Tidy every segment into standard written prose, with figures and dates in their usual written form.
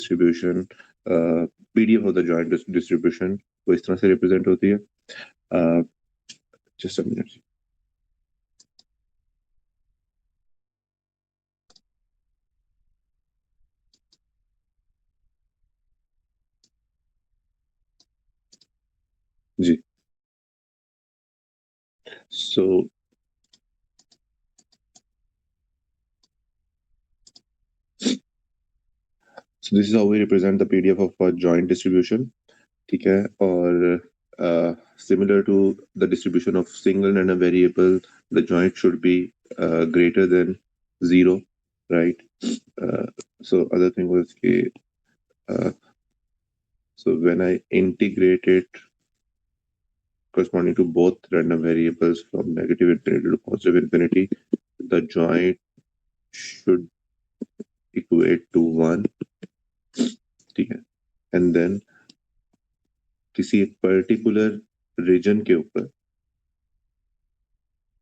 Distribution, PDF of the joint distribution वो इस तरह से रिप्रेजेंट होती है. Just a minute. जी. So this is how we represent the PDF of a joint distribution. ठीक है. और similar to the distribution of single and a variable, the joint should be greater than 0, right? So other thing was so when I integrate it corresponding to both random variables from negative infinity to positive infinity, the joint should equate to 1. ठीक है. And then किसी particular reason के ऊपर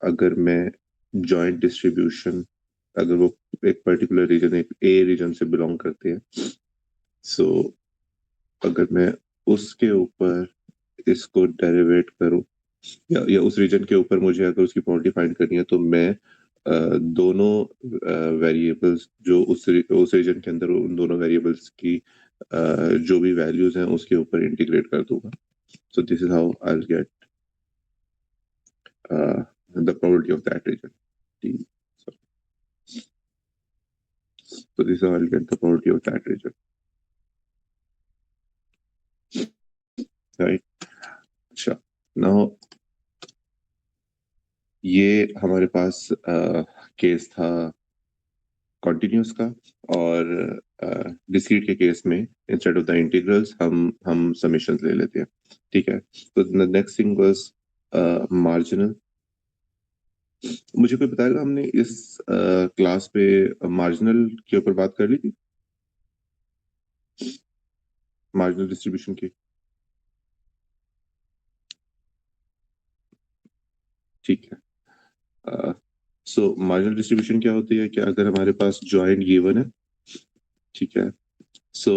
अगर मैं joint distribution, अगर वो एक पर्टिकुलर रीजन, एक ए रीजन से बिलोंग करते हैं, सो अगर मैं उसके ऊपर इसको डेरिवेट करूं या उस रीजन के ऊपर मुझे अगर उसकी प्रॉपर्टी फाइंड करनी है, तो मैं दोनों वेरिएबल्स जो उस रीजन के अंदर उन दोनों वेरिएबल्स की जो भी वैल्यूज हैं उसके ऊपर इंटीग्रेट कर दूंगा. सो this is how I will get the probability of that region. So this is how I'll get the probability of that region. Right. अच्छा. Now ये हमारे पास केस था कॉन्टिन्यूस का, और डिस्क्रीट के केस में इंस्टेड ऑफ द इंटीग्रल्स हम summations ले लेते हैं. ठीक है. तो the next thing was marginal. मुझे कोई बताएगा, हमने इस क्लास पे मार्जिनल के ऊपर बात कर ली थी, मार्जिनल डिस्ट्रीब्यूशन की. ठीक है. सो मार्जिनल डिस्ट्रीब्यूशन क्या होती है कि अगर हमारे पास जॉइंट गिवन है, ठीक है, सो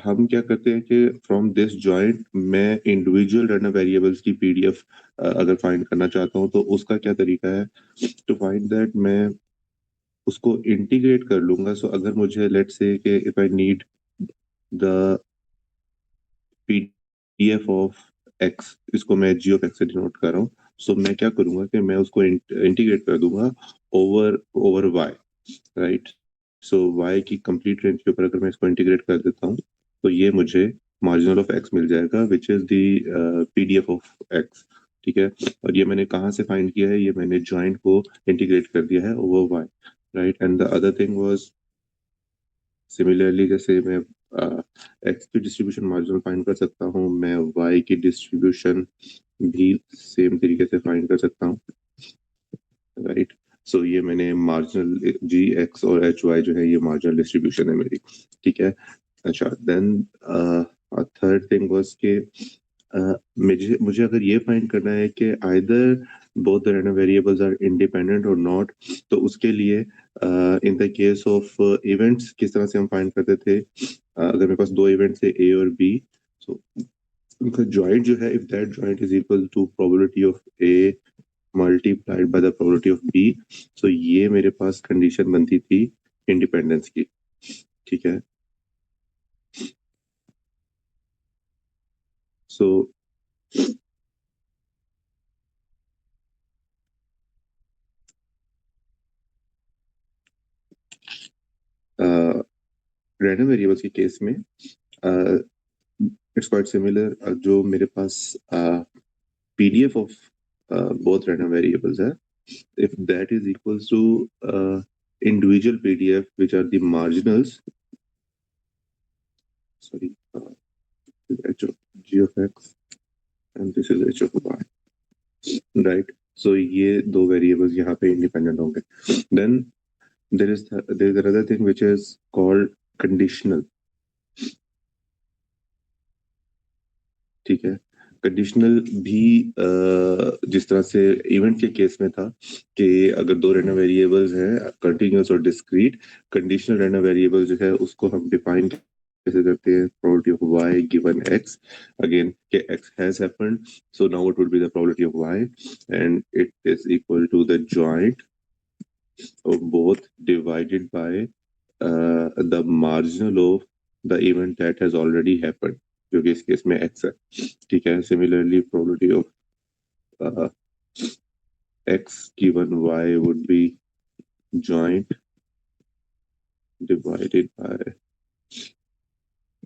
हम क्या करते हैं कि फ्रॉम दिस जॉइंट मैं इंडिविजुअल रैंडम वेरिएबल्स की पीडीएफ अगर फाइंड करना चाहता हूं, तो उसका क्या तरीका है टू फाइंड दैट. मैं उसको इंटीग्रेट कर लूंगा. सो अगर मुझे लेट्स से कि if I need the PDF of x, इसको मैं जी ऑफ एक्स से डिनोट कर रहा हूँ, सो मैं क्या करूंगा कि मैं उसको इंटीग्रेट कर दूंगा ओवर वाई, राइट. सो वाई की कंप्लीट रेंज के ऊपर अगर मैं इसको इंटीग्रेट कर देता हूँ, तो ये मुझे मार्जिनल ऑफ एक्स मिल जाएगा, which is the PDF of x. ठीक है. और ये मैंने कहाँ से फाइंड किया है? ये मैंने जॉइंट को इंटीग्रेट कर दिया है over Y, right. And the other thing was similarly, जैसे मैं एक्स की डिस्ट्रीब्यूशन मार्जिनल फाइंड कर सकता हूँ, मैं वाई की डिस्ट्रीब्यूशन भी सेम तरीके से फाइंड कर सकता हूँ, राइट. सो ये मैंने मार्जिनल जी एक्स और एच वाई जो है ये मार्जिनल डिस्ट्रीब्यूशन है मेरी. ठीक है. अच्छा. देन थर्ड थिंग वाज के मुझे अगर ये फाइंड करना है कि either both the random variables are independent और नॉट, तो उसके लिए in the case of events किस तरह से हम फाइंड करते थे. अगर मेरे पास दो इवेंट्स है ए और बी, सो उनका जॉइंट जो है, if that joint is equal to probability of A multiplied by the probability of B, so ये मेरे पास कंडीशन बनती थी इंडिपेंडेंस की. ठीक है. सो रैंडम वेरिएबल्स के केस में इट्स क्वाइट सिमिलर. जो मेरे पास PDF of both random variables है, if that is equals to individual PDF which are the marginals, sorry, h of g of x and this is h of y, right. So ये दो variables यहाँ पे independent होंगे. Then there is another thing which is called conditional. ठीक है. Conditional भी जिस तरह से इवेंट के केस में था कि अगर दो रैंडम वेरिएबल्स हैं कंटिन्यूअस और डिस्क्रीट, कंडीशनल रैंडम वेरिएबल जो है उसको हम डिफाइन कैसे करते हैं? probability of y given x, again के x has happened, so now what would be the probability of y, and it is equal to the joint of both divided by the marginal of the event that has already happened, जो कि इस case में x है, ठीक है? Similarly probability of x given y would be joint divided by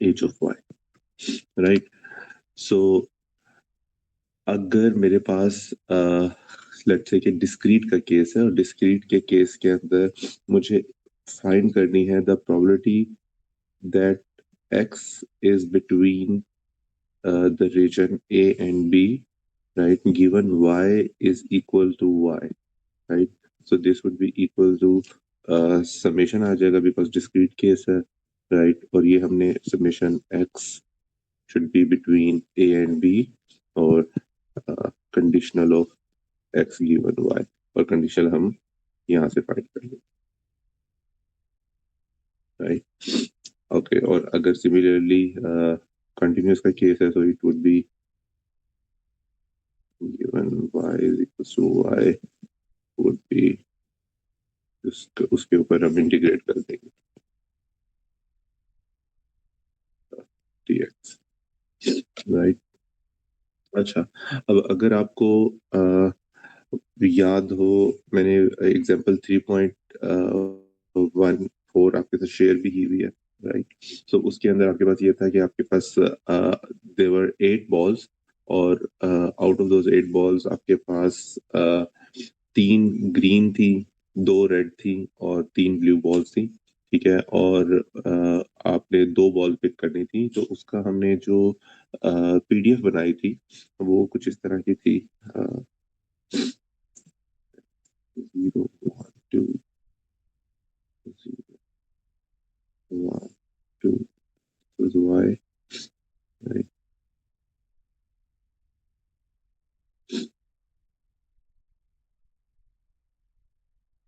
h of y, right? So अगर मेरे पास let's say कि डिस्क्रीट का केस है और डिस्क्रीट के केस के अंदर मुझे फाइंड करनी है the probability that x is between the region A and B, right? Given y is equal to y, right? So this would be equal to summation आ जाएगा because discrete case है, right? और ये हमने summation x should be between A and B और conditional of x given y, और conditional हम यहाँ से फाइंड करेंगे, right? Okay, और अगर similarly continuous का केस है, so it would be given y is equal to y would be उसके ऊपर हम इंटीग्रेट कर देंगे dx, right? अच्छा, अब अगर आपको याद हो, मैंने एग्जांपल 3.14 आपके साथ शेयर भी की हुई है, राइट? सो उसके अंदर आपके पास ये था कि आपके पास देवर 8 बॉल्स और आउट ऑफ दोज 8 बॉल्स आपके पास 3 ग्रीन थी, 2 रेड थी और 3 ब्लू बॉल्स थी, ठीक है? और आपने 2 बॉल पिक करनी थी, तो उसका हमने जो पीडीएफ बनाई थी वो कुछ इस तरह की थी, 0 1 2 0 1 2 was y, right?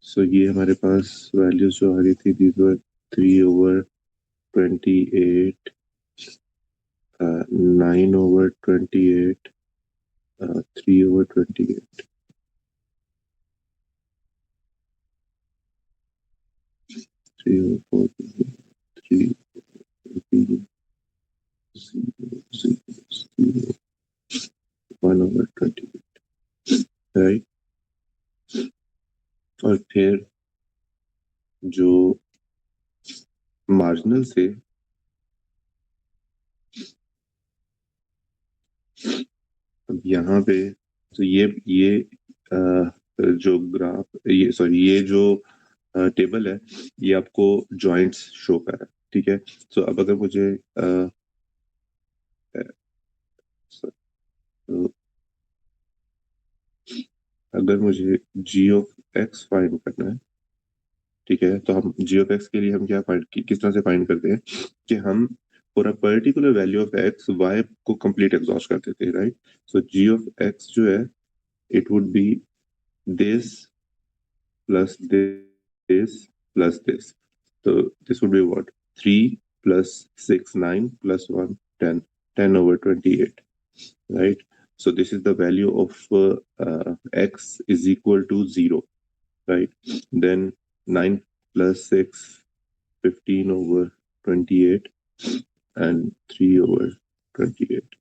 So ये हमारे पास वैल्यूज जो आ रही थी, these were 3/28, 9/28, 3/28, 3/4, 3, 0, 0, 0, 1/28, right? और फिर जो मार्जिनल से अब यहाँ पे, तो ये जो ग्राफ, ये सॉरी, ये जो टेबल है, ये आपको जॉइंट्स शो कर रहा है, ठीक है? सो अब अगर मुझे अगर मुझे g ऑफ x फाइंड करना है, ठीक है? तो हम g ऑफ x के लिए हम क्या फाइंड, किस तरह से फाइंड करते हैं कि हम for a particular value of x y को कंप्लीट एग्जॉस्ट कर देते हैं, right? So g of x जो है, it would B this plus this plus this. So this would be what? 3 plus 6, 9 plus 1, 10. 10/28, right? So this is the value of x is equal to 0, right? Then 9 plus 6, 15/28, and 3/28,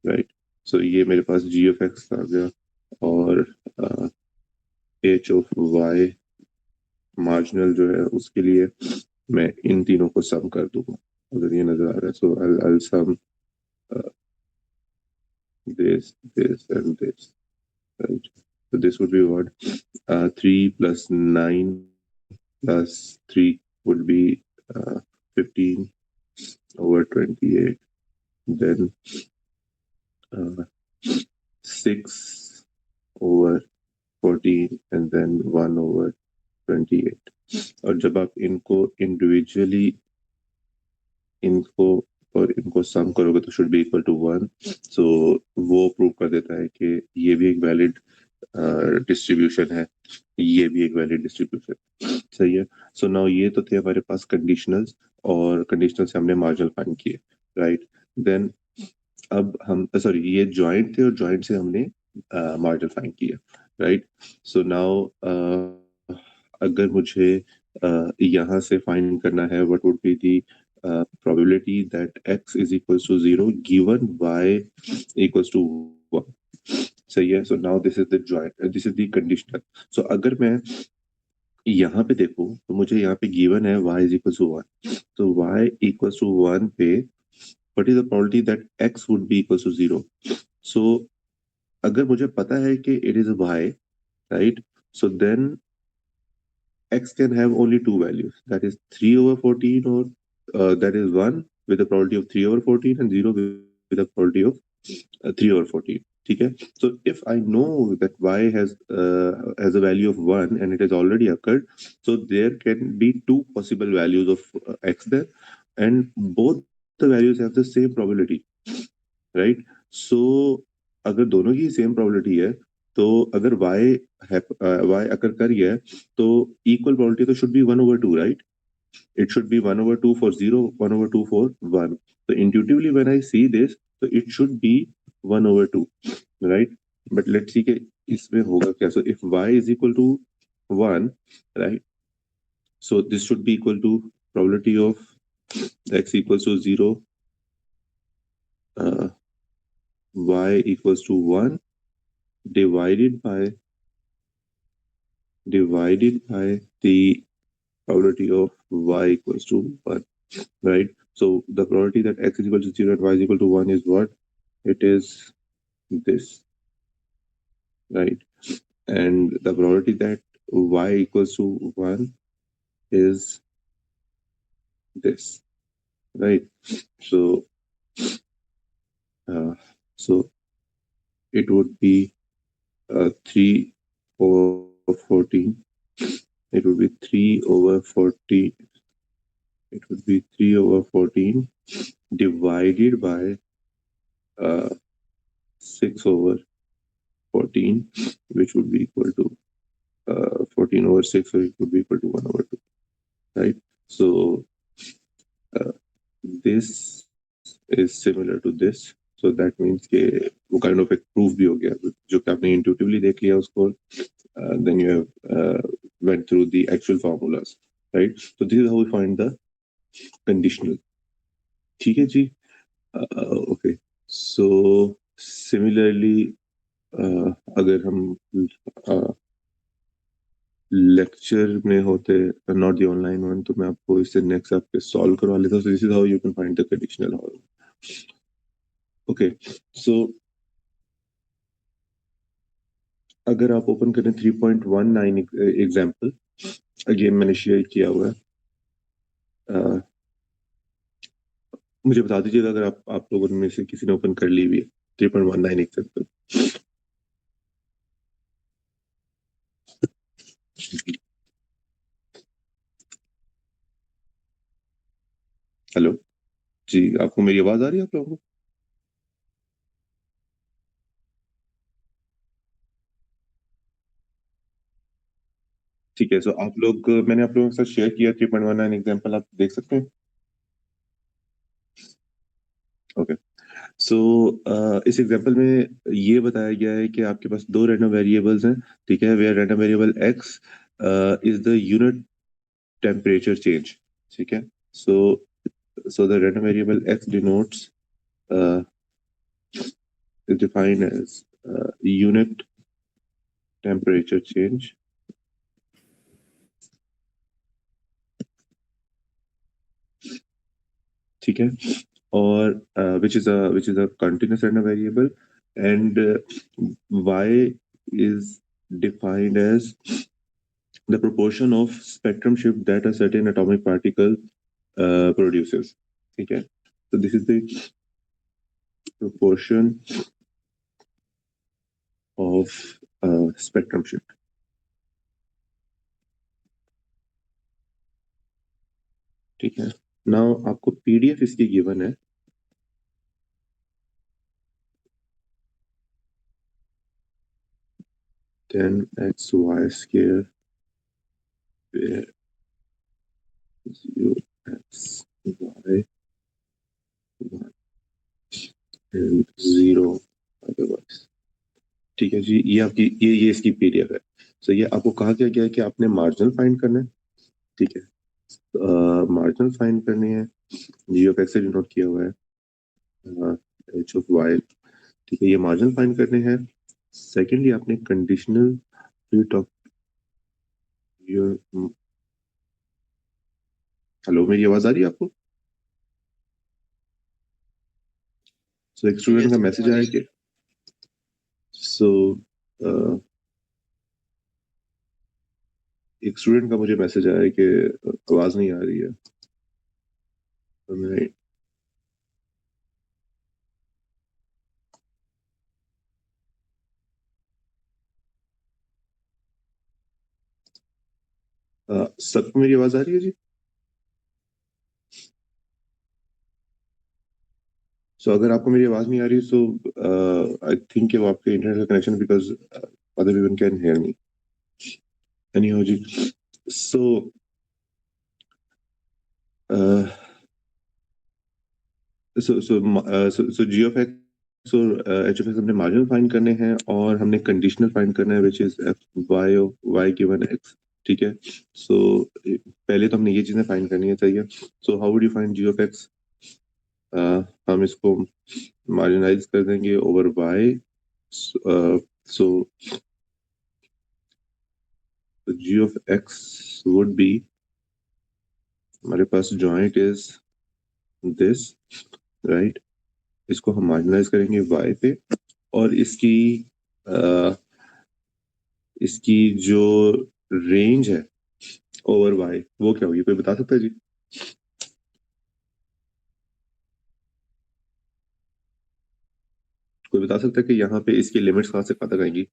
right? So ये मेरे पास g of x आ गया, और h of y marginal जो है उसके लिए मैं इन तीनों को सम कर दूंगा, अगर ये नजर आ रहा है। सो I'll sum this and this, right? So this would be what? 3 plus 9 plus 3 would be 15/28, then 6/14, and then 1/28। और जब आप इनको इंडिविजुअली इनको सम करोगे तो शुड बी इक्वल टू 1, सो वो प्रूव कर देता है कि ये भी एक वैलिड डिस्ट्रीब्यूशन है, ये भी एक वैलिड डिस्ट्रीब्यूशन, सही है। सो नाउ ये तो थे हमारे पास कंडीशनल्स, और कंडीशनल से हमने मार्जिनल फाइंड किए, राइट। देन अब हम सॉरी, ये जॉइंट थे और जॉइंट से हमने मार्जिनल फाइंड किया, राइट। सो नाउ अगर मुझे यहाँ से फाइंड करना है, what would be the probability that x is equals to 0 given y equals to 1, सही है। So now this is the joint, this is the conditional. So अगर मैं यहाँ पे देखूं तो मुझे यहाँ पे गिवन है y is equals to 1, तो y equals to 1 पे what is the probability that x would be equals to 0? So अगर मुझे पता है कि it is y, right, so then x can have only two values, that is 3 over 14, or that is 1 with a probability of 3 over 14 and 0 with a probability of 3 over 14, ठीक है। So if I know that y has a value of 1 and it has already occurred, so there can be two possible values of x there, and both the values have the same probability, right? So अगर दोनों की same probability है, तो अगर y अकर कर गया है, तो इक्वल प्रोबेबिलिटी तो should be 1/2, right. It should be 1/2 for 0, 1/2 for 1. So intuitively when I see this, so it should be 1/2, right? But let's see कि इसमें होगा क्या। So if y is equal to 1, right? So this should be equal to probability of x equals to 0, y equals to 1 divided by the probability of y equals to 1, right? So the probability that x is equal to 0 and y is equal to 1 is what? It is this, right? And the probability that y equals to 1 is this, right? So so it would be 3 over 14. It would be 3 over 40. It would be 3 over 14 divided by 6 over 14, which would be equal to 14 over 6, so it would be equal to 1/2, right? So this is similar to this, so that means के वो kind of एक proof भी हो गया, जो कि आपने intuitively देख लिया उसको, then you have went through the actual formulas, right? So this is how we find the conditional, ठीक है जी। Okay, so similarly अगर हम लेक्चर में होते, नॉट द ऑनलाइन वन, तो मैं आपको इससे नेक्स्ट आपके सॉल्व करवा लेता हूँ। This is how you can find the conditional hall. Okay, so अगर आप ओपन करें 3.19 एग्जांपल, अगेन मैंने शेयर किया हुआ है, मुझे बता दीजिएगा अगर आप लोगों में से किसी ने ओपन कर ली हुई है 3.19 एग्जांपल। हेलो जी, आपको मेरी आवाज आ रही है आप लोगों को? ठीक है, सो आप लोग, मैंने आप लोगों के साथ शेयर किया 3.19 एग्जांपल, आप देख सकते हैं। ओके, सो इस एग्जांपल में ये बताया गया है कि आपके पास दो रैंडम वेरिएबल्स हैं, ठीक है। Where random variable x is the unit temperature change, ठीक है। So the random variable x denotes is defined as unit temperature change, ठीक है। और which is a continuous random variable, and y is defined as the proportion of spectrum shift that a certain atomic particle produces, ठीक है। So this is the proportion of spectrum shift, ठीक है। Now आपको PDF इसकी given है, 10xy square where 0xy 1 and 0 otherwise। ठीक है जी, ये आपकी ये इसकी पीडीएफ है। सो ये आपको कहा गया है कि आपने मार्जिनल फाइंड करना है। ठीक है, मार्जिनल फाइंड करनी है, जी ऑफ एक्स से डिनोट किया हुआ है, एच ऑफ वाई। ठीक है, ये मार्जिनल फाइंड करने हैं। सेकेंडली आपने कंडीशनल टॉक योर। हेलो, मेरी आवाज आ रही है आपको? सो एक स्टूडेंट का मैसेज आया कि एक स्टूडेंट का मुझे मैसेज आया है कि आवाज नहीं आ रही है, तो मैं सबको मेरी आवाज आ रही है जी? सो अगर आपको मेरी आवाज नहीं आ रही, सो आई थिंक वो आपके इंटरनेट का connection, because other people can hear me. Anyhow जी, so so G of X और एच ऑफ एक्स हमने मार्जिनल फाइंड करने हैं, और हमने कंडीशनल फाइंड करना है which is F Y of Y given X. ठीक है, सो पहले तो हमने ये चीजें फाइंड करनी है, चाहिए। So how would you find G of X? हम इसको मार्जिनलाइज कर देंगे over Y. So G of X would be, हमारे पास जॉइंट इज दिस, राइट। इसको हम मार्जिनलाइज करेंगे वाई पे, और इसकी जो रेंज है ओवर वाई वो क्या होगी, कोई बता सकता है जी? कोई बता सकता है कि यहाँ पे इसकी लिमिट्स कहाँ से कहाँ तक आएंगी?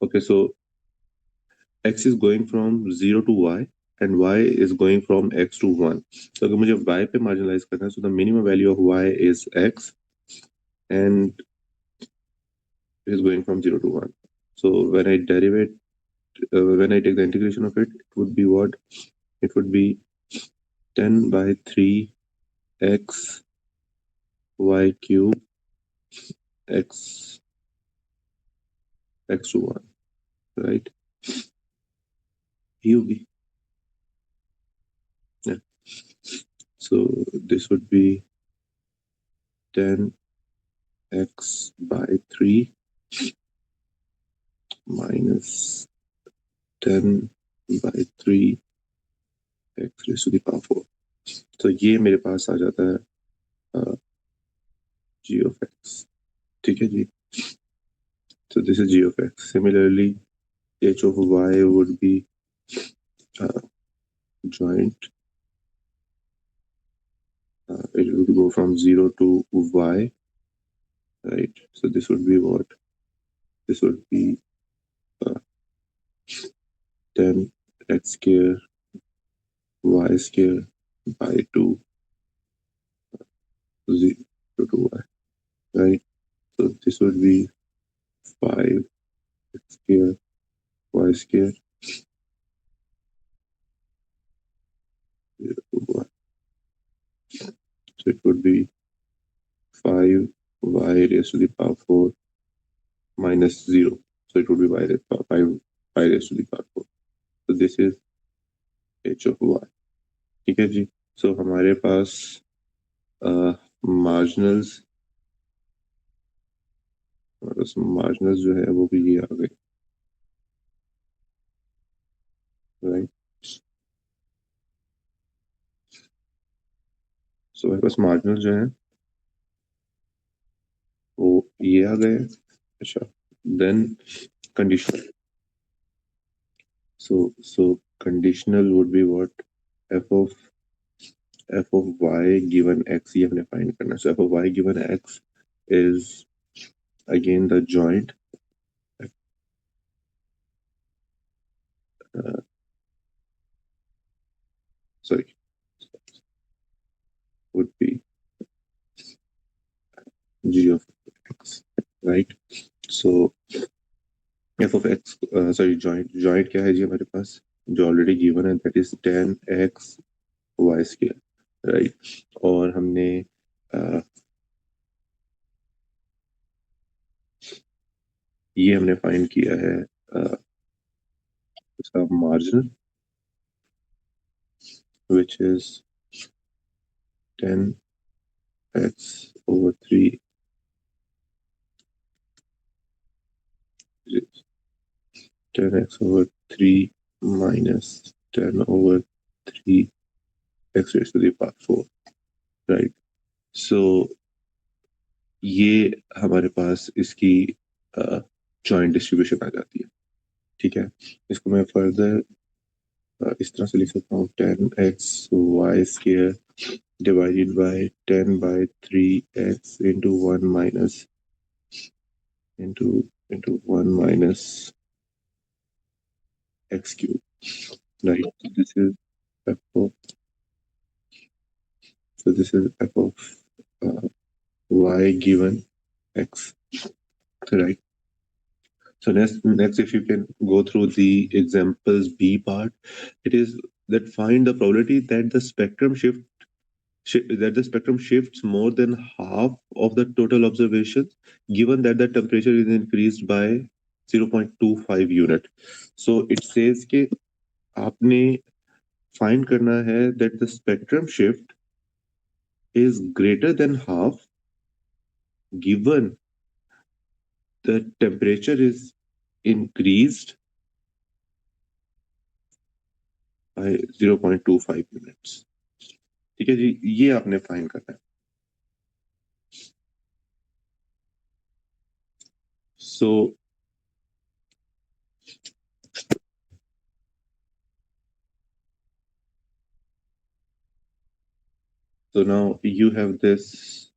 Okay, so x is going from 0 to y and y is going from x to 1। तो अगर मुझे y पे मार्जिनलाइज करना है, so the minimum value of y is x and it is going from 0 to 1। So when I derivate, when I take the integration of it, it would be what? It would be 10 by 3 x y cube x x to 1, right? ये होगी, yeah। So this would be 10 x by 3 minus 10 by 3 x raised to the power 4। तो ये मेरे पास आ जाता है g of x। ठीक है जी, so this is g of x। Similarly, h of y would be joint, it would go from 0 to y, right? So this would be what? This would be 10 x square y square by 2 0 to y, right? So this would be 5 x square y square 0 to y। So it would be 5 y raised to the power 4 minus 0। So it would be y raised to power 5 y raised to the power 4। So this is h of y। ठीक है जी, सो हमारे पास मार्जिनल्स मार्जिनल्स जो है वो भी ये आ गए, राइट। सो हमारे पास मार्जिनल जो है वो ये आ गए। अच्छा, then conditional. So conditional would be what? f of y given x, ये हमने फाइंड करना है। सो f of y given x is again the joint, sorry, would be g of x, right? So f of x, sorry, joint क्या है जी हमारे पास जो already given है, that is 10x y square, right? और हमने ये हमने फाइंड किया है इसका marginal, which is 10x over 3 10x over 3 minus 10 over 3 x raised to the power 4, right? So ये हमारे पास इसकी जॉइंट डिस्ट्रीब्यूशन आ जाती है, ठीक है? इसको मैं फर्दर इस तरह से लिख सकता हूँ 10x y square divided by 10 by 3x into 1 minus into 1 minus x cube, right? This is f of this is f of y given x, right? So next, if you can go through the examples B part, it is that find the probability that the spectrum shifts more than half of the total observations, given that the temperature is increased by 0.25 unit. So it says कि आपने find करना है that the spectrum shift is greater than half, given the temperature is increased by 0.25 units. ठीक है जी, ये आपने find करना है. So now you have this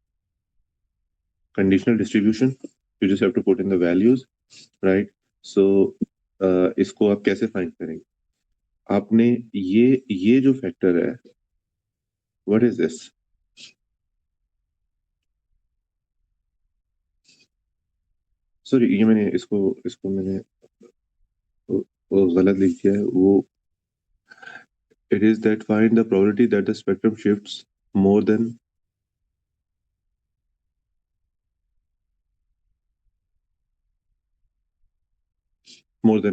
conditional distribution. You just have to put in the values, right? So इसको आप कैसे find करेंगे? आपने ये जो फैक्टर है, what is this? सॉरी, ये मैंने इसको मैंने वो गलत लिख दिया है. वो it is that find the probability that the spectrum shifts more than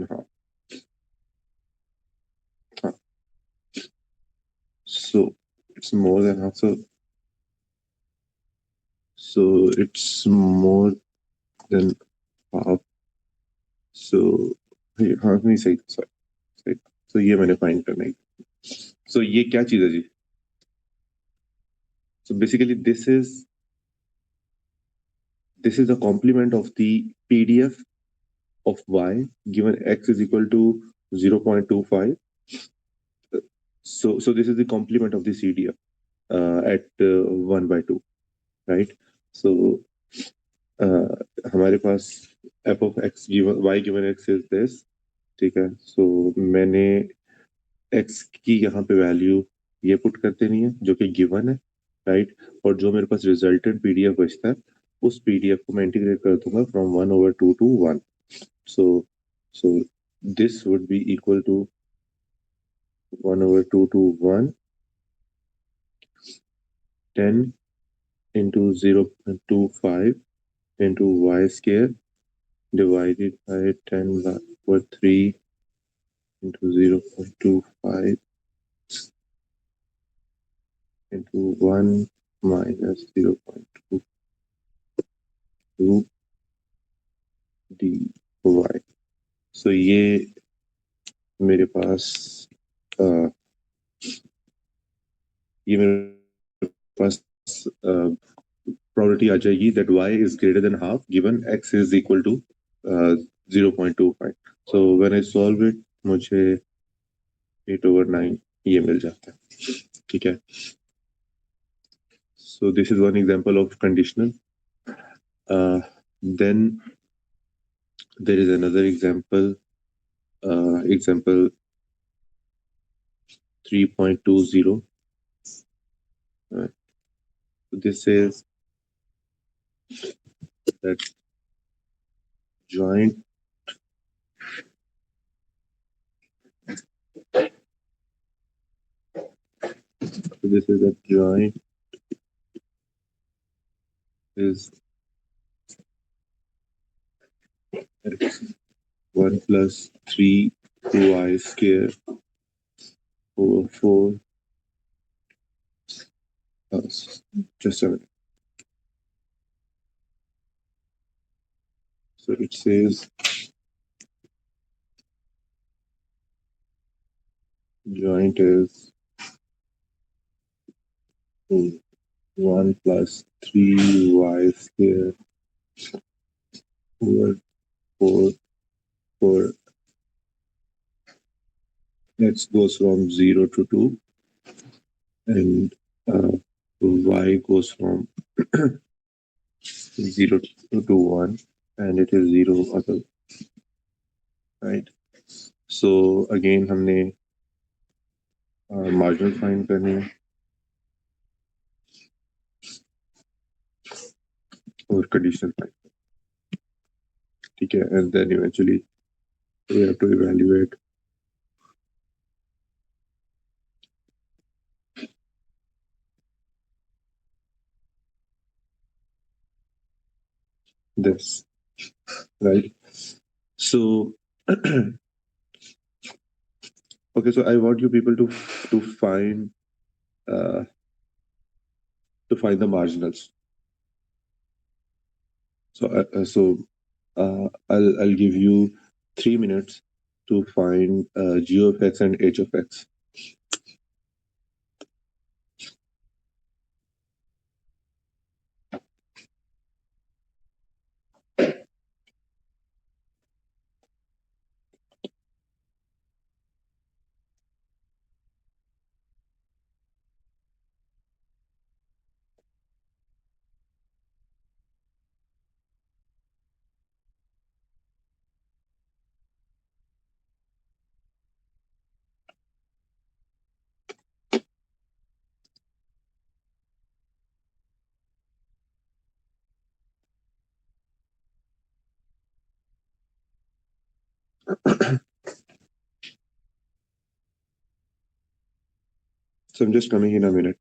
half. So it's more than half. So it's more than half. So हाँ नहीं सही, सही. So ये मैंने फाइंड करना है. So ये क्या चीज है जी? So basically this is the complement of the PDF of y given x is equal to 0.25. So this is the complement of the CDF at 1 by 2, right? So हमारे पास f of x given y given x is this, ठीक है? So मैंने x की यहाँ पे value ये put करते नहीं है जो कि गिवन है, राइट? और जो मेरे पास रिजल्टेंट पीडीएफ बचता है उस पीडीएफ को मैं इंटीग्रेट कर दूंगा from 1/2 to 1. So this would be equal to 1/2 to 1, 10 into 0.25 into y square divided by 10 over 3 into 0.25 into 1 minus 0.22 dy. So ये मेरे पास probability आ जाएगी that y is greater than half given x is equal to 0.25. So when I solve it मुझे 8/9 ये मिल जाता है, ठीक है? So this is one example of conditional. Then there is another example, example 3.20. This is that joint so this is that joint is x 1 plus 3 y square over 4 just a minute. So it says joint is 1 plus 3y square over 4 4 x goes from 0 to 2 and y goes from 0 to 1 and it is 0 other, right? So again हमने marginal find करनी है और conditional find, ठीक है, and then eventually we have to evaluate this, right? So okay, so I want you people to find uh, the marginals. So I'll give you 3 minutes to find g of x and h of x. So I'm just coming in a minute.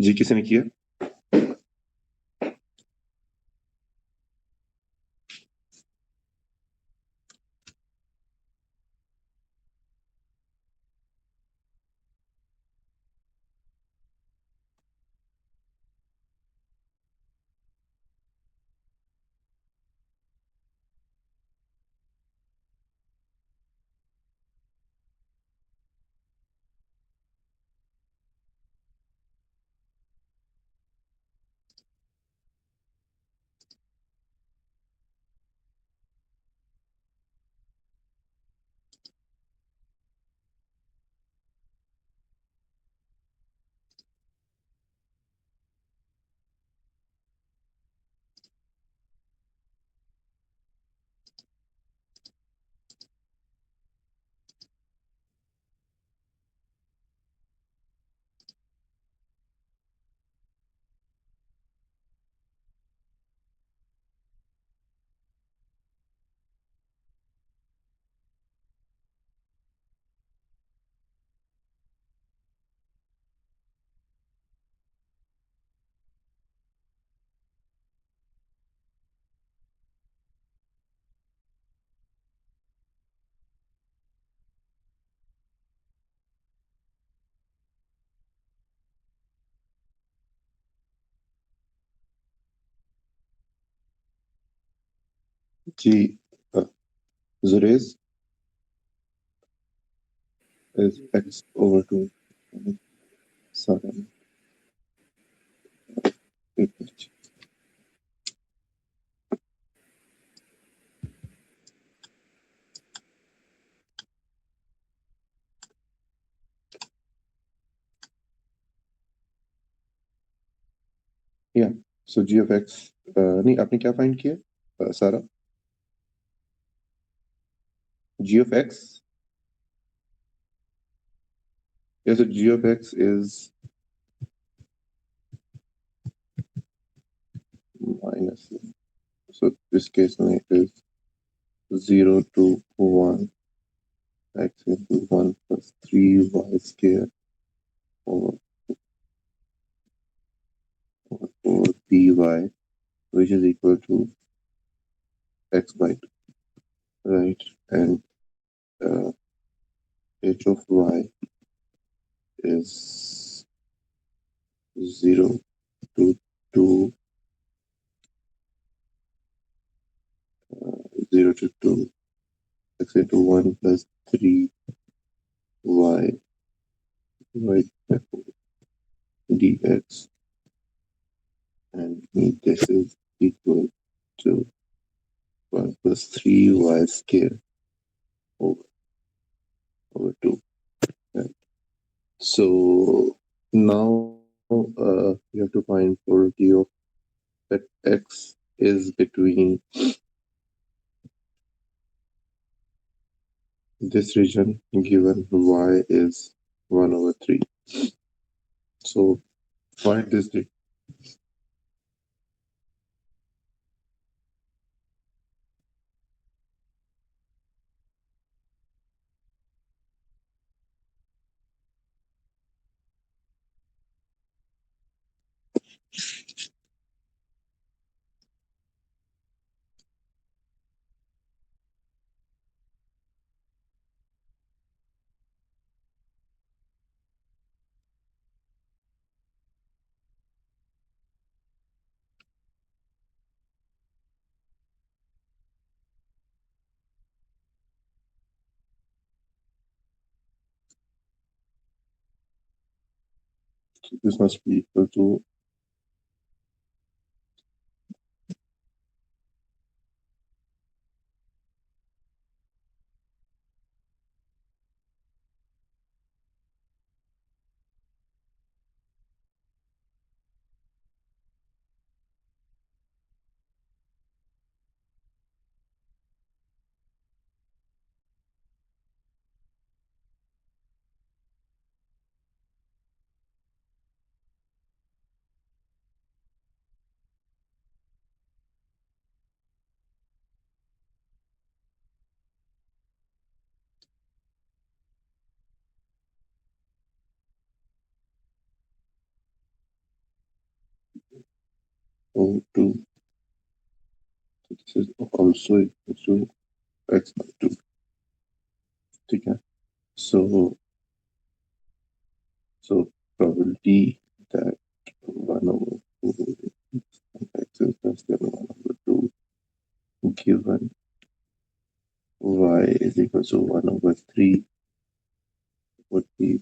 जी किसने किया? G Zurez is x over 2 7. Yeah. So g of x नहीं आपने क्या find किया सारा g of x. Yeah, so g of x is minus. So this case में it is 0 to 1 x into 1 plus 3y square over 4 dy, which is equal to x by 2, right? And uh, h of y is 0 to 2, 0 to 2, x into 1 plus 3y right dx, and this is equal to 1 plus 3y square over 2. Right? So now you have to find probability of that x is between this region given y is 1 over 3. So find this this must be equal to 2. So this is also equal to x by 2. Okay. So probability that 1 over 4 x is less than 1 over 2 given y is equal to 1 over 3 would be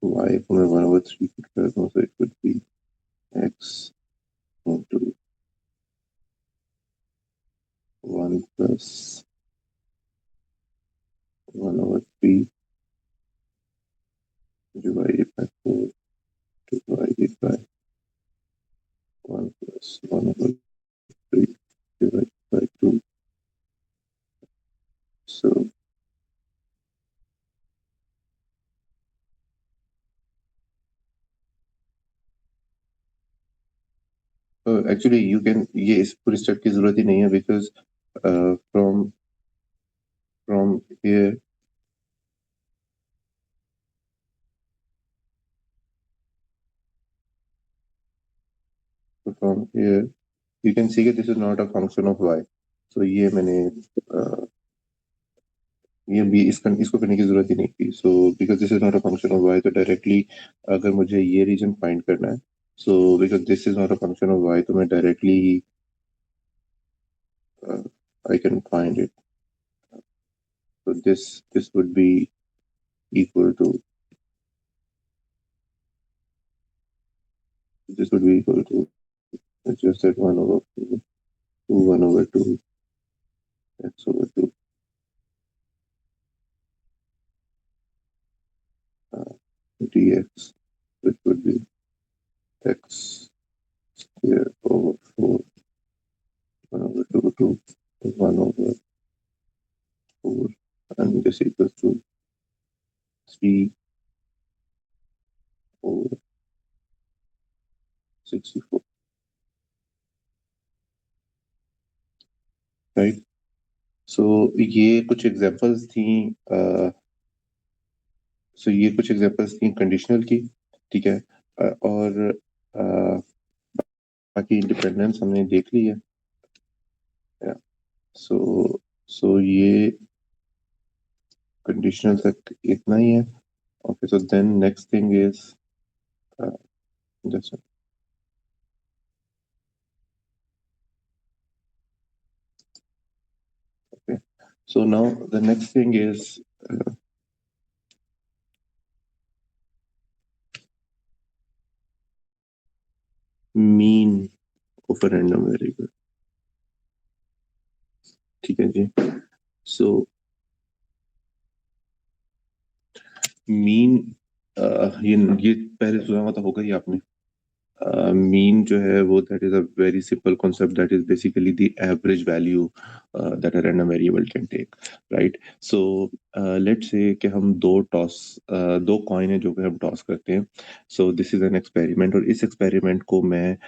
y को मैं 1 over 3 put करता हूँ, so it would be x into 1 plus 1 over 3 divided by 4 divided by 1 plus 1 over 3 divided by 2. So actually you can ये इस पूरी step की जरूरत ही नहीं है because from here you can see that this is not a function of y. So ये मैंने ये भी इसको करने की जरूरत ही नहीं थी. So because this is not a function of y, तो directly अगर मुझे ये region find करना है, so because this is not a function of y, तो मैं directly I can find it. So this would be equal to it's just that 1 over 2, 1 over 2, x over 2, dx, which would be x square over 4, 1 over 2, 1 over 4, and this equals to 3 over 64, right? So ये कुछ examples थी conditional की, ठीक है, और बाकी independence हमने देख ली है. सो ये कंडीशनल तक इतना ही है. Okay, so then next thing is this one. Okay, so now the next thing is mean of a random variable. ठीक है जी. So mean ये पहले सुना हुआ तो होगा ही आपने. Mean जो है वो that is a very simple concept that is basically the average value that a random variable can take, right? So let's say कि हम दो कॉइन है जो कि हम टॉस करते हैं. So this is an experiment और इस एक्सपेरिमेंट को मैं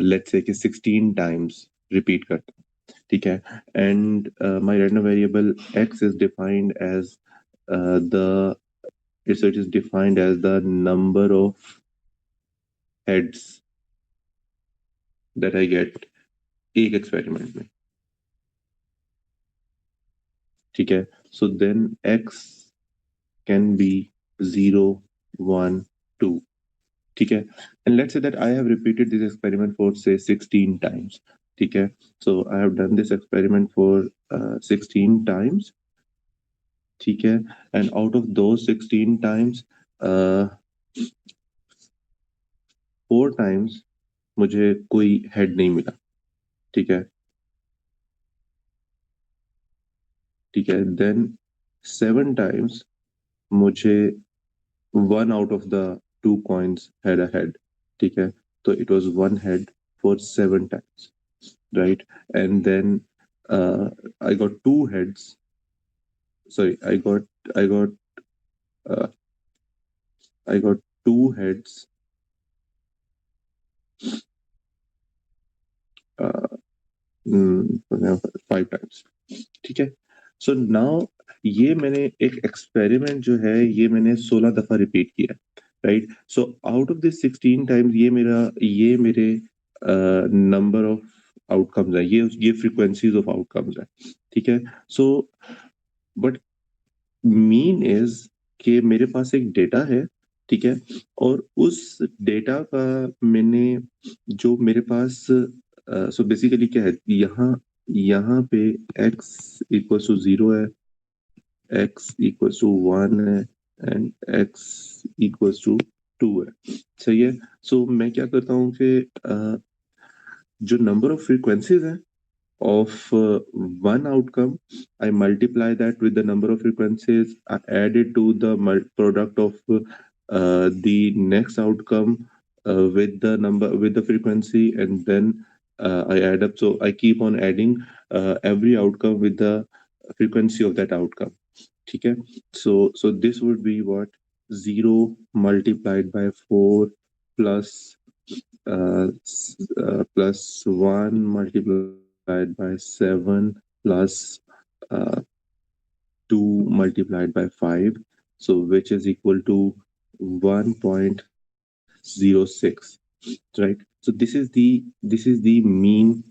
let's say कि 16 times repeat करता हूँ, ठीक है. And my random variable x is defined as it is defined as the number of heads that I get एक एक्सपेरिमेंट में, ठीक है. So then x can be 0, 1, 2, ठीक है. And let's say that I have repeated this experiment for say 16 times, ठीक है. So I have done this experiment for 16 times, ठीक है. एंड आउट ऑफ दो 16 टाइम्स 4 टाइम्स मुझे कोई हेड नहीं मिला, ठीक है. ठीक है. देन 7 टाइम्स मुझे 1 out of the 2 coins had a head, ठीक है. तो it was 1 head for 7 times, right? And then I got 2 heads. Sorry, uh, I got 2 heads uh, 5 times, ठीक है. सो नाउ ये मैंने एक एक्सपेरिमेंट जो है ये मैंने 16 दफा रिपीट किया, right. So out of this 16 times ये मेरे नंबर ऑफ आउटकम्स है, ये फ्रीक्वेंसीज ऑफ आउटकम्स है, ठीक है. सो बट मीन इज कि मेरे पास एक डेटा है, ठीक है, और उस डेटा का मैंने जो मेरे पास सो बेसिकली क्या है, यहाँ पे x इक्वल टू 0 है, x इक्वल टू 1 है एंड x इक्वल टू 2 है, सही है. सो मैं क्या करता हूँ कि जो नंबर ऑफ फ्रीक्वेंसीज है of one outcome, I multiply that with the number of frequencies, I add it to the product of the next outcome with the frequency, and then I add up. So I keep on adding every outcome with the frequency of that outcome, ठीक है. So this would be what 0 multiplied by 4 plus plus 1 multiplied by 7 plus 2 multiplied by 5, so which is equal to 1.06, right. So this is the mean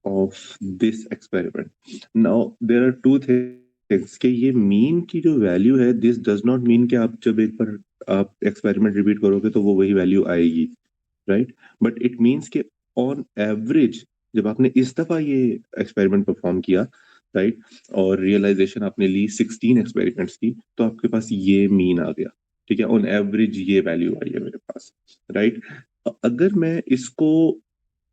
of this experiment. Now there are two things कि ये mean की जो value है, this does not mean कि आप जब एक बार आप experiment repeat करोगे तो वो वही value आएगी, right. But it means कि on average जब आपने इस दफा ये एक्सपेरिमेंट परफॉर्म किया, राइट, और रियलाइजेशन आपने ली 16 एक्सपेरिमेंट्स की, तो आपके पास ये मीन आ गया, ठीक है, ऑन एवरेज ये वैल्यू आई है मेरे पास, राइट। अगर मैं इसको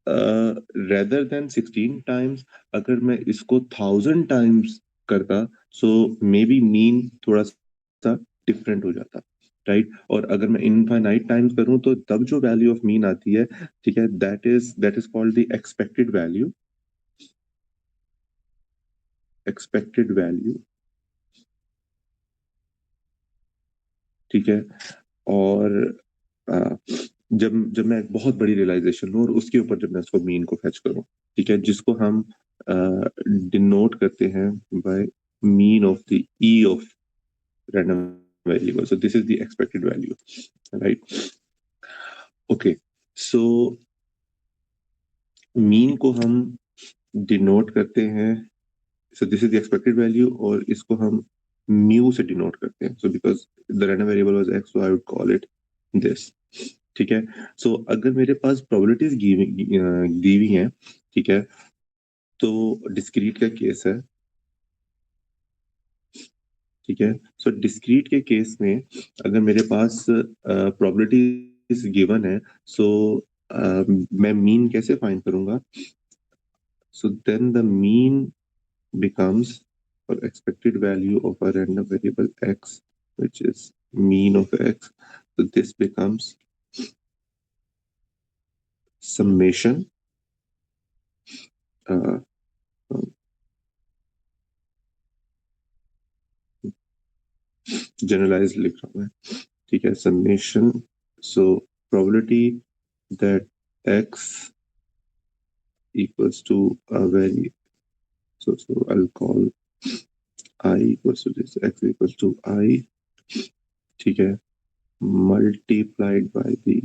रेदर देन 16 टाइम्स, अगर मैं इसको 1000 टाइम्स करता, सो मे बी मीन थोड़ा सा डिफरेंट हो जाता, राइट। और अगर मैं इनफाइनाइट टाइम्स करूं तो तब जो वैल्यू ऑफ मीन आती है, ठीक है, that is called the expected value, expected value, ठीक है। और अ, जब मैं एक बहुत बड़ी रियलाइजेशन लूं और उसके ऊपर जब मैं उसको मीन को फेच करूं, ठीक है, जिसको हम डिनोट करते हैं by mean of the E of random variable, so this is the expected value, right. Okay, so mean को हम डिनोट करते हैं, so this is the expected value, और इसको हम म्यू से डिनोट करते हैं, so because the random variable was X, so I would call it this, ठीक है। सो अगर मेरे पास प्रोबेबिलिटीज दी हुई हैं, ठीक है, तो डिस्क्रीट का केस है, ठीक है। सो डिस्क्रीट के केस में अगर मेरे पास प्रोबेबिलिटीज गिवन है, सो मैं मीन कैसे फाइंड करूंगा? So then the mean becomes or expected value of a random variable x, which is mean of x. So this becomes summation, uh, generalized लिख रहा हूँ मैं, ठीक है, summation. So probability that x equals to a very, so I'll call I equals to this, x equals to I, ठीक है, multiplied by the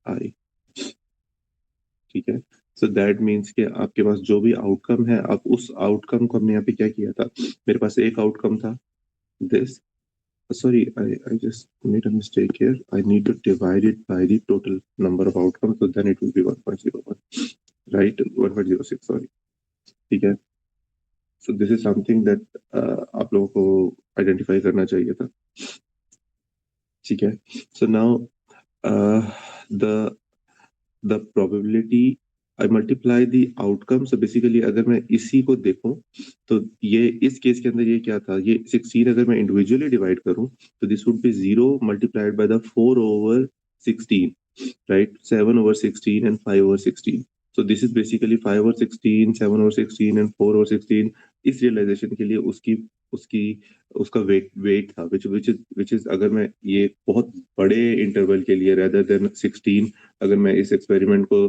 I, ठीक है। सो दैट मीन्स कि आपके पास जो भी आउटकम है, आप उस आउटकम को, हमने यहाँ पे क्या किया था, मेरे पास एक आउटकम था this, sorry, I just made a mistake here. I need to divide it by the total number of outcomes, so then it will be 1.01, right? 1.06, sorry, ठीक है। So this is something that आप लोगों को identify करना चाहिए था, ठीक है। So now the probability I multiply the outcome, so basically अगर मैं इसी को देखूं, तो ये इस केस के अंदर ये क्या था, ये 16 अगर मैं इंडिविजुअली डिवाइड करूं, तो this would B 0 multiplied by the 4/16, right? 7/16 and 5/16. So this is basically 5/16, 7/16 and 4/16. इस रियलाइजेशन के लिए उसकी उसकी उसका वेट था, which is अगर मैं ये बहुत बड़े इंटरवल के लिए rather than 16, अगर मैं इस एक्सपेरिमेंट को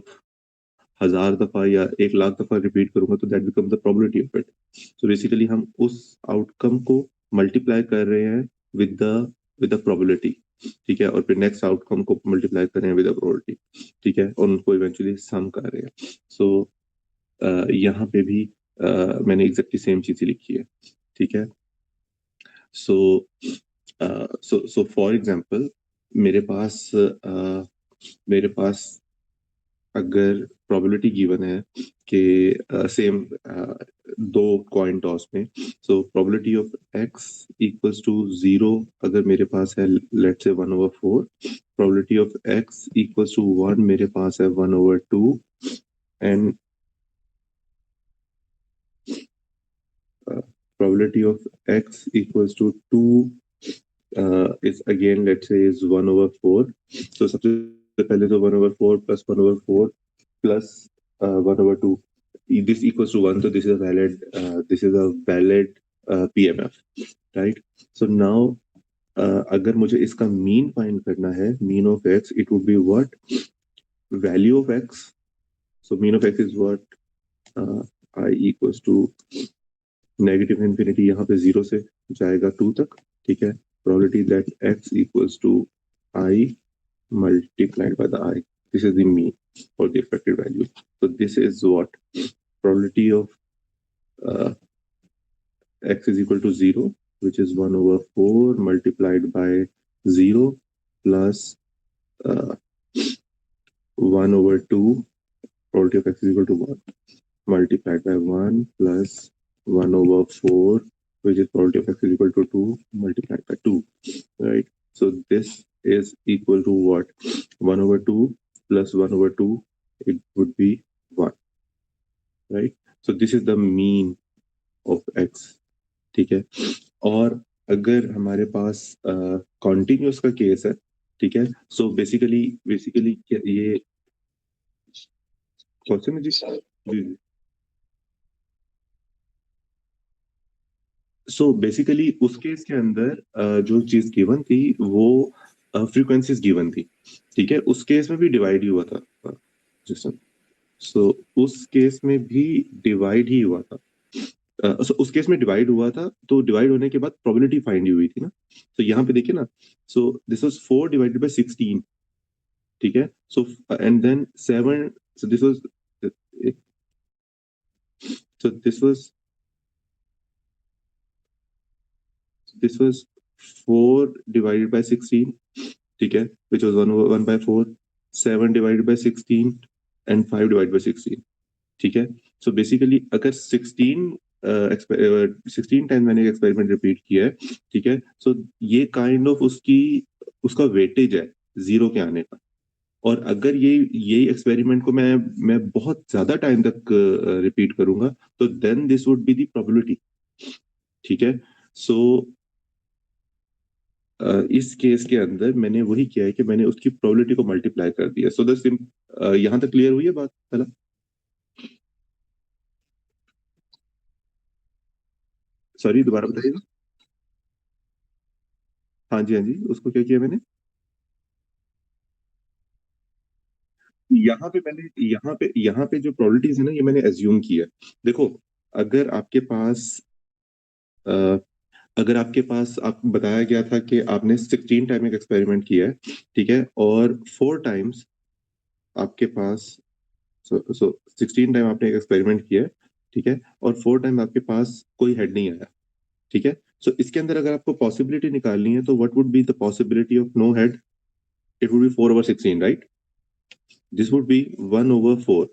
1000 दफा या 1 लाख दफा रिपीट करूंगा, तो that become the probability of it. So basically हम उस आउटकम को मल्टीप्लाई कर रहे हैं विद द प्रोबेबिलिटी, ठीक है, और फिर नेक्स्ट आउटकम को मल्टीप्लाई कर रहे हैं विद द प्रोबेबिलिटी, ठीक है, और उनको इवेंचुअली सम कर रहे हैं। सो यहाँ पे भी मैंने एग्जैक्टली सेम चीज लिखी है, ठीक है। सो सो फॉर एग्जांपल मेरे पास अगर प्रोबेबिलिटी गिवन है कि सेम दो कॉइन टॉस में, so probability of x equals to 0 अगर मेरे पास है let's say 1/4, probability of x equals to 1 मेरे पास है 1/2, and probability of x equals to 2 is again, let's say, is 1/4. So सबसे पहले तो 1/4 plus 1/4 plus 1/2, this equals to 1, so this is a valid PMF, right? So now अगर मुझे इसका mean find करना है, mean of x, it would be what? Value of x. So mean of x is what? I equals to negative infinity, यहाँ पे 0 से जाएगा 2 तक, ठीक है। Probability that x equals to I multiplied by the I. This is the mean for the expected value. So this is what? Probability of x is equal to 0, which is 1/4 multiplied by 0 plus 1/2 probability of x is equal to 1 multiplied by 1 plus 1 over 4, which is probability of x is equal to 2 multiplied by 2, right? So this is equal to what? 1 over 2 plus 1 over 2, it would be 1, right? So this is the mean of x, ठीक है? और अगर हमारे पास continuous का case है, ठीक है, so basically ये क्वेश्चन है जी, सो बेसिकली उस केस के अंदर जो चीज गिवन थी वो फ्रीक्वेंसीज गिवन थी, ठीक है, उस केस में भी डिवाइड ही हुआ था सिस्टम, सो उस केस में भी डिवाइड ही हुआ था, so, उस केस में डिवाइड हुआ था, तो डिवाइड होने के बाद प्रोबेबिलिटी फाइंड हुई थी ना, तो यहाँ पे देखिए ना, so this was 4 divided by 16, ठीक है, so and then 7, so this was 4 divided by 16, ठीक है, which was 1 by 4, 7 divided by 16 and 5 divided by 16, ठीक है, सो बेसिकली अगर 16 टाइम मैंने एक्सपेरिमेंट रिपीट किया है, ठीक है, सो ये काइंड ऑफ उसका वेटेज है जीरो के आने का, और अगर ये एक्सपेरिमेंट को मैं बहुत ज्यादा टाइम तक रिपीट करूंगा, तो then this would be the probability, ठीक है, सो इस केस के अंदर मैंने वही किया है कि मैंने उसकी प्रोबेबिलिटी को मल्टीप्लाई कर दिया, सो द यहां तक क्लियर हुई है बात पहला? सॉरी, दोबारा बताइएगा। हाँ जी, हाँ जी, उसको क्या किया मैंने? यहाँ पे जो प्रोबेबिलिटीज है ना, ये मैंने एज्यूम किया है। देखो, अगर आपके पास अ, अगर आपके पास आप बताया गया था कि आपने 16 टाइम एक एक्सपेरिमेंट किया है, ठीक है, और 4 टाइम्स आपके पास, सो 16 टाइम आपने एक एक्सपेरिमेंट किया है, ठीक है, और 4 टाइम आपके पास कोई हेड नहीं आया, ठीक है, सो इसके अंदर अगर आपको पॉसिबिलिटी निकालनी है, तो what would be the possibility of no head? It would be 4 over 16, right? This would be 1 over 4,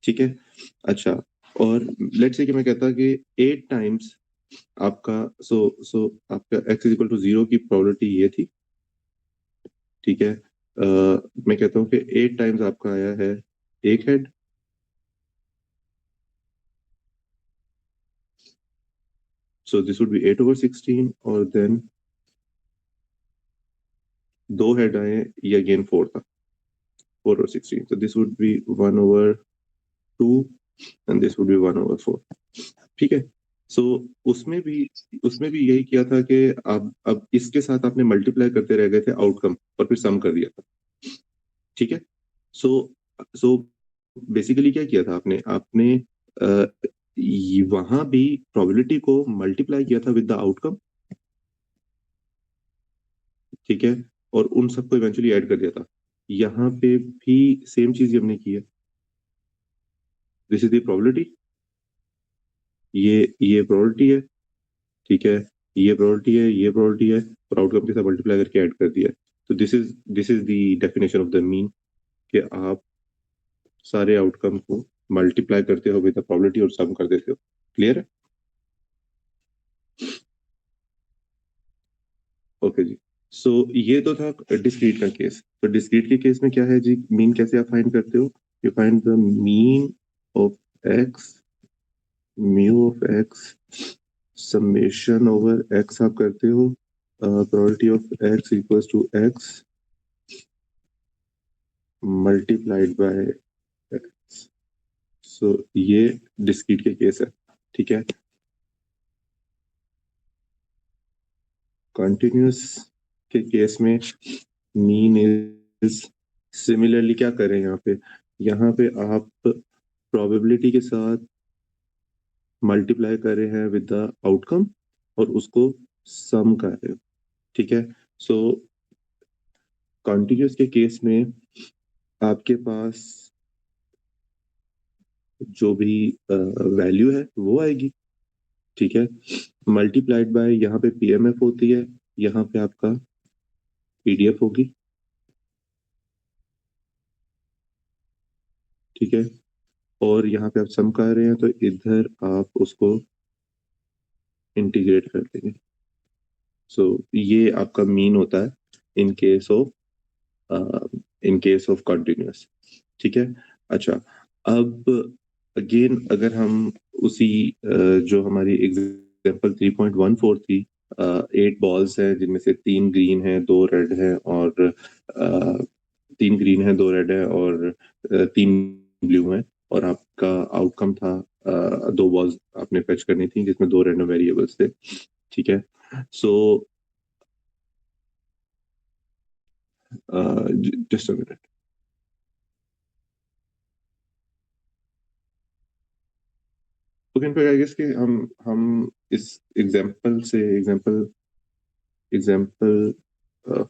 ठीक है, अच्छा, और लेट्स से कि मैं कहता कि 8 टाइम्स आपका, सो आपका x इज इक्वल टू 0 की प्रोबेबिलिटी ये थी, ठीक है, मैं कहता हूँ कि 8 टाइम्स आपका आया है एक head, so this would B 8 over 16, और देन 2 हेड आए, ये अगेन 4 था, 4 over 16, so this would be 1 over 2 and this would be 1 over 4, ठीक है, सो उसमें भी यही किया था कि अब इसके साथ आपने मल्टीप्लाई करते रह गए थे आउटकम, और फिर सम कर दिया था, ठीक है, सो सो बेसिकली क्या किया था आपने आपने वहां भी प्रोबेबिलिटी को मल्टीप्लाई किया था विद द आउटकम, ठीक है, और उन सबको इवेंचुअली ऐड कर दिया था, यहाँ पे भी सेम चीज हमने की है, दिस इज द प्रोबेबिलिटी, ये प्रोबेबिलिटी है, ठीक है, ये प्रोबेबिलिटी है, ये प्रोबेबिलिटी है, और आउटकम के साथ मल्टीप्लाई करके ऐड कर दिया है, तो this is the definition of the mean, कि आप सारे आउटकम को मल्टीप्लाई करते हो विद द प्रोबेबिलिटी और सम कर देते हो, क्लियर है? ओके जी, सो ये तो था डिस्क्रीट का केस, तो डिस्क्रीट के केस में क्या है जी, मीन कैसे आप फाइंड करते हो? You find the mean of X, mu of X, summation over X आप करते हो, probability of X equals to X multiplied by X, so ये डिस्क्रीट के केस है, ठीक है, कंटिन्यूअस के केस में मीन इज, सिमिलरली क्या करें यहाँ पे आप प्रोबेबिलिटी के साथ मल्टीप्लाई कर रहे हैं विद द आउटकम, और उसको सम कर रहे हो, ठीक है, सो कॉन्टिन्यूस के केस में आपके पास जो भी वैल्यू है वो आएगी, ठीक है, मल्टीप्लाइड बाय यहाँ पे पीएमएफ होती है, यहाँ पे आपका पीडीएफ होगी, ठीक है, और यहाँ पे आप सम कर रहे हैं तो इधर आप उसको इंटीग्रेट कर देंगे। सो ये आपका मीन होता है इन केस ऑफ कंटिन्यूअस। ठीक है। अच्छा, अब अगेन अगर हम उसी जो हमारी एग्जांपल 3.14 थी, 8 बॉल्स हैं जिनमें से 3 ग्रीन है, 2 रेड है, और 3 ग्रीन है, 2 रेड है, और 3 ब्लू है, और आपका आउटकम था 2 बॉल्स आपने फेच करनी थी जिसमें 2 रैंडम वेरिएबल्स थे। ठीक है। So just a minute. Okay, I guess कि हम इस एग्जाम्पल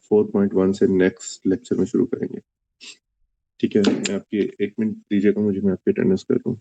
4.1 से नेक्स्ट लेक्चर में शुरू करेंगे। ठीक है, मैं आपकी 1 मिनट दीजिएगा मुझे, मैं आपकी अटेंडेंस कर दूँ।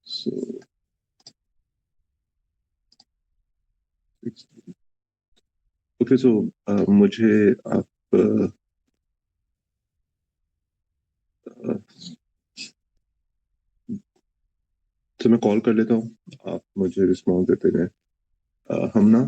सो ओके, सो मुझे आप तो मैं कॉल कर लेता हूँ, आप मुझे रिस्पॉन्स देते गए। हम ना